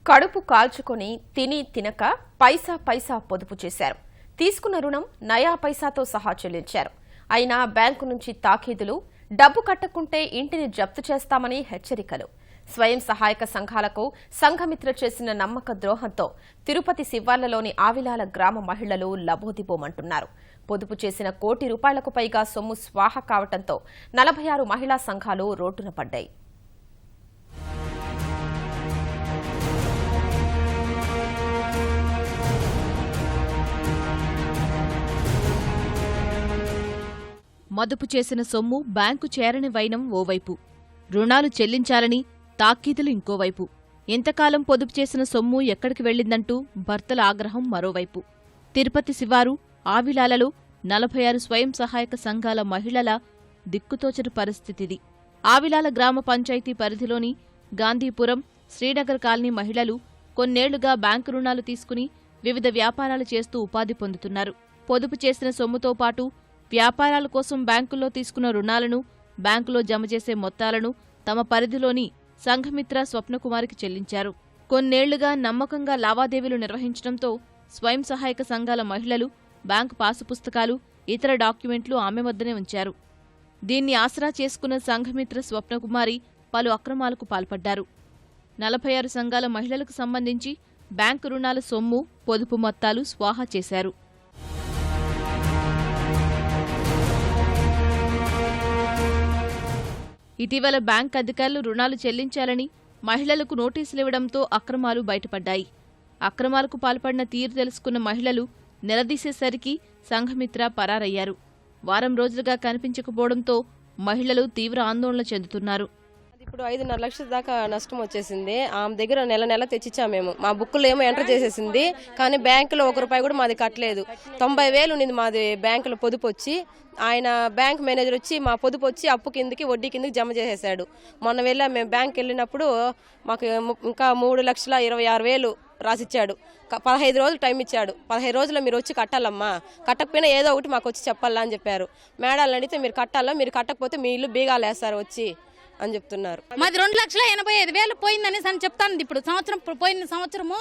కడుపు కాల్చుకొని తిని తినక పైసా పైసా పొదుపు చేశారు. తీసుకున్న రుణం నయా పైసాతో సహా చెల్లించారు. అయినా బ్యాంకు నుంచి తాకీదులు, డబ్బు కట్టకుంటే ఇంటిని జప్తు చేస్తామని హెచ్చరికలు. స్వయం సహాయక సంఘాలకు సంఘమిత్ర చేసిన నమ్మక ద్రోహంతో తిరుపతి శివార్లలోని ఆవిలాల గ్రామ మహిళలు లబోదిబోమంటున్నారు. పొదుపు చేసిన ₹1 కోటి పైగా సొమ్ము స్వాహ కావడంతో 46 మహిళా సంఘాలు రోడ్డున పడ్డాయి. మదుపు చేసిన సొమ్ము బ్యాంకు చేరని వైనం ఓవైపు, రుణాలు చెల్లించాలని తాకీదులు ఇంకోవైపు, ఎంతకాలం పొదుపు చేసిన సొమ్ము ఎక్కడికి వెళ్లిందంటూ భర్తల ఆగ్రహం మరోవైపు. తిరుపతి శివారు ఆవిలాలలో 46 స్వయం సహాయక సంఘాల మహిళల దిక్కుతోచని పరిస్థితిది. ఆవిలాల గ్రామ పంచాయతీ పరిధిలోని గాంధీపురం, శ్రీనగర్ కాలనీ మహిళలు కొన్నేళ్లుగా బ్యాంకు రుణాలు తీసుకుని వివిధ వ్యాపారాలు చేస్తూ ఉపాధి పొందుతున్నారు. పొదుపు చేసిన సొమ్ముతో పాటు వ్యాపారాల కోసం బ్యాంకుల్లో తీసుకున్న రుణాలను, బ్యాంకులో జమ చేసే మొత్తాలను తమ పరిధిలోని సంఘమిత్ర స్వప్నకుమారికి చెల్లించారు. కొన్నేళ్లుగా నమ్మకంగా లావాదేవీలు నిర్వహించడంతో స్వయం సహాయక సంఘాల మహిళలు బ్యాంకు పాసు పుస్తకాలు, ఇతర డాక్యుమెంట్లు ఆమె వద్దనే ఉంచారు. దీన్ని ఆసరా చేసుకున్న సంఘమిత్ర స్వప్నకుమారి పలు అక్రమాలకు పాల్పడ్డారు. 46 సంఘాల మహిళలకు సంబంధించి బ్యాంకు రుణాల సొమ్ము, పొదుపు మొత్తాలు స్వాహా చేశారు. ఇటీవల బ్యాంక్ అధికారులు రుణాలు చెల్లించాలని మహిళలకు నోటీసులివ్వడంతో అక్రమాలు బయటపడ్డాయి. అక్రమాలకు పాల్పడిన తీరు తెలుసుకున్న మహిళలు నిలదీసేసరికి సంఘమిత్ర పరారయ్యారు. వారం రోజులుగా కనిపించకపోవడంతో మహిళలు తీవ్ర ఆందోళన చెందుతున్నారు. ఇప్పుడు 5.5 లక్షల దాకా నష్టం వచ్చేసింది. ఆమె దగ్గర నెల తెచ్చిచ్చాము మేము. మా బుక్కులో ఏమో ఎంటర్ చేసేసింది, కానీ బ్యాంకులో ₹1 కూడా మాది కట్టలేదు. 90,000 ఉన్నింది మాది బ్యాంకులో పొదుపు వచ్చి. ఆయన బ్యాంక్ మేనేజర్ వచ్చి మా పొదుపు వచ్చి అప్పు కిందకి వడ్డీ కిందకి జమ చేసేసాడు. మొన్న మేము బ్యాంక్ వెళ్ళినప్పుడు మాకు ఇంకా 3,26,000 రాసిచ్చాడు. 15 రోజులు టైం ఇచ్చాడు. 15 రోజుల్లో మీరు వచ్చి కట్టాలమ్మా, కట్టకపోయినా ఏదో ఒకటి మాకు వచ్చి చెప్పాలా అని చెప్పారు. మేడాలను అడిగితే మీరు కట్టాలా, మీరు కట్టకపోతే మీ ఇల్లు బీగాలు వేస్తారు వచ్చి అని చెప్తున్నారు. మాది 2,85,000 పోయిందని అని చెప్తాను. ఇప్పుడు పోయిన సంవత్సరము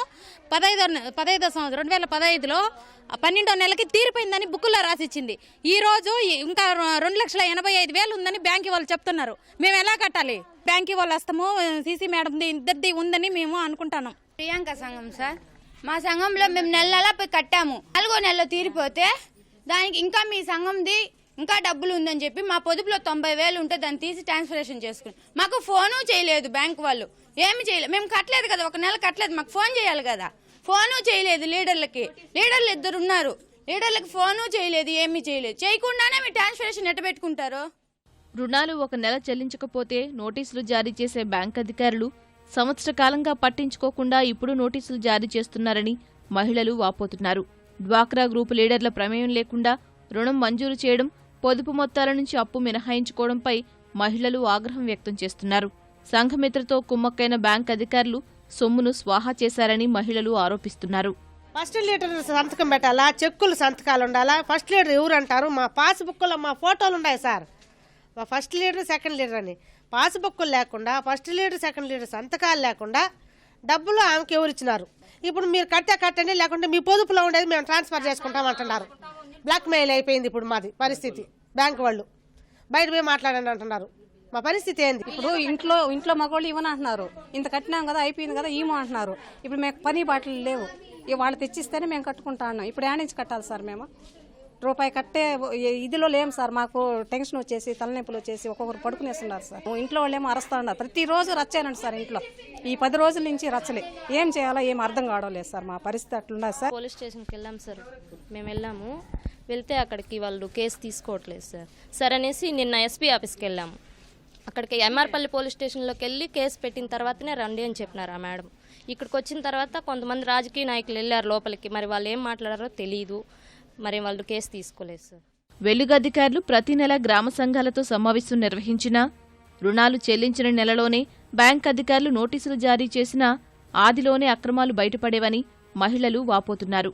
15 సంవత్సరం 2015లో 12వ నెలకి తీరిపోయిందని బుక్కులో రాసిచ్చింది. ఈ రోజు ఇంకా 2,85,000 ఉందని బ్యాంక్ వాళ్ళు చెప్తున్నారు. మేము ఎలా కట్టాలి? బ్యాంక్ వాళ్ళు వస్తాము, సీసీ మేడం ఇద్దరిది ఉందని మేము అనుకుంటాను. ప్రియాంక సంఘం సార్, మా సంఘంలో మేము నెల పోయి కట్టాము. 4వ నెలలో తీరిపోతే దానికి ఇంకా మీ సంఘంది ఇంకా డబ్బులు ఉందని చెప్పి మా పొదుపులో 90,000 ఉంటే దాన్ని తీసి ట్రాన్స్ఫరేషన్ చేసుకుని మాకు ఫోను చేయలేదు. బ్యాంక్ వాళ్ళు ఏమి చేయలేదు. మేము కట్టలేదు కదా, 1 నెల కట్టలేదు, మాకు ఫోన్ చేయాలి కదా. ఫోను చేయలేదు. లీడర్లు 2 ఉన్నారు. లీడర్లకు ఫోను చేయలేదు, ఏమీ చేయలేదు. చేయకుండానే మీరు ట్రాన్స్ఫరేషన్ ఎట్ట పెట్టుకుంటారు? రుణాలు 1 నెల చెల్లించకపోతే నోటీసులు జారీ చేసే బ్యాంక్ అధికారులు సంవత్సర కాలంగా పట్టించుకోకుండా ఇప్పుడు నోటీసులు జారీ చేస్తున్నారని మహిళలు వాపోతున్నారు. డ్వాక్రా గ్రూపు లీడర్ల ప్రమేయం లేకుండా రుణం మంజూరు చేయడం, పొదుపు మొత్తాల నుంచి అప్పు మినహాయించుకోవడంపై మహిళలు ఆగ్రహం వ్యక్తం చేస్తున్నారు. సంఘమిత్రతో కుమ్మక్కైన బ్యాంక్ అధికారులు సొమ్మును స్వాహా చేశారని మహిళలు ఆరోపిస్తున్నారు. ఫస్ట్ లీడర్ సంతకం పెట్టాలా, చెక్కులు సంతకాలు ఉండాలా. ఫస్ట్ లీడర్ ఎవరు అంటారు? మా పాస్బుక్లో మా ఫోటోలు ఉన్నాయి సార్. మా ఫస్ట్ లీడర్, సెకండ్ లీడర్ అని పాస్బుక్లు లేకుండా, ఫస్ట్ లీడర్, సెకండ్ లీడర్ సంతకాలు లేకుండా డబ్బులు ఆమెకి ఎవరు ఇచ్చినారు? ఇప్పుడు మీరు కట్టండి, లేకుంటే మీ పొదుపులో ఉండేది మేము ట్రాన్స్ఫర్ చేసుకుంటాం అంటున్నారు. బ్లాక్ మెయిల్ అయిపోయింది ఇప్పుడు మాది పరిస్థితి. బ్యాంక్ వాళ్ళు బయట పోయి మాట్లాడండి అంటున్నారు. మా పరిస్థితి ఏంది? ఇప్పుడు ఇంట్లో మగవాళ్ళు ఇవ్వని అంటున్నారు. ఇంత కట్టినాం కదా, అయిపోయింది కదా, ఏమో అంటున్నారు. ఇప్పుడు మేము పని బాటలు లేవు. వాళ్ళు తెచ్చిస్తేనే మేము కట్టుకుంటా అన్నాం. ఇప్పుడు ఏడ నుంచి కట్టాలి సార్? మేము ₹1 కట్టే ఇదిలో లేము సార్. మాకు టెన్షన్ వచ్చేసి, తలనొప్పులు వచ్చేసి ఒక్కొక్కరు పడుకునేస్తున్నారు సార్. ఇంట్లో వాళ్ళు ఏమో అరుస్తా ఉన్నారు. ప్రతిరోజు రచ్చానండి సార్. ఇంట్లో ఈ 10 రోజుల నుంచి రచ్చలే. ఏం చేయాలో ఏం అర్థం కావడం సార్. మా పరిస్థితి అట్లున్నది సార్. పోలీస్ స్టేషన్కి వెళ్ళాం సార్. మేము వెళ్ళాము. వెళ్తే అక్కడికి వాళ్ళు కేసు తీసుకోవట్లేదు సార్. సరే అనేసి నిన్న ఎస్పీ ఆఫీస్కి వెళ్ళాము. అక్కడికి ఎంఆర్పల్లి పోలీస్ స్టేషన్లోకి వెళ్ళి కేసు పెట్టిన తర్వాతనే రండి అని చెప్పినారు ఆ మేడం. ఇక్కడికి వచ్చిన తర్వాత కొంతమంది రాజకీయ నాయకులు వెళ్ళారు లోపలికి. మరి వాళ్ళు ఏం మాట్లాడారో తెలియదు. మరి వాళ్ళు కేసు తీసుకోలేదు సార్. వెలుగు అధికారులు ప్రతి నెల గ్రామ సంఘాలతో సమావేశం నిర్వహించినా, రుణాలు చెల్లించిన నెలలోనే బ్యాంక్ అధికారులు నోటీసులు జారీ చేసినా ఆదిలోనే అక్రమాలు బయటపడేవని మహిళలు వాపోతున్నారు.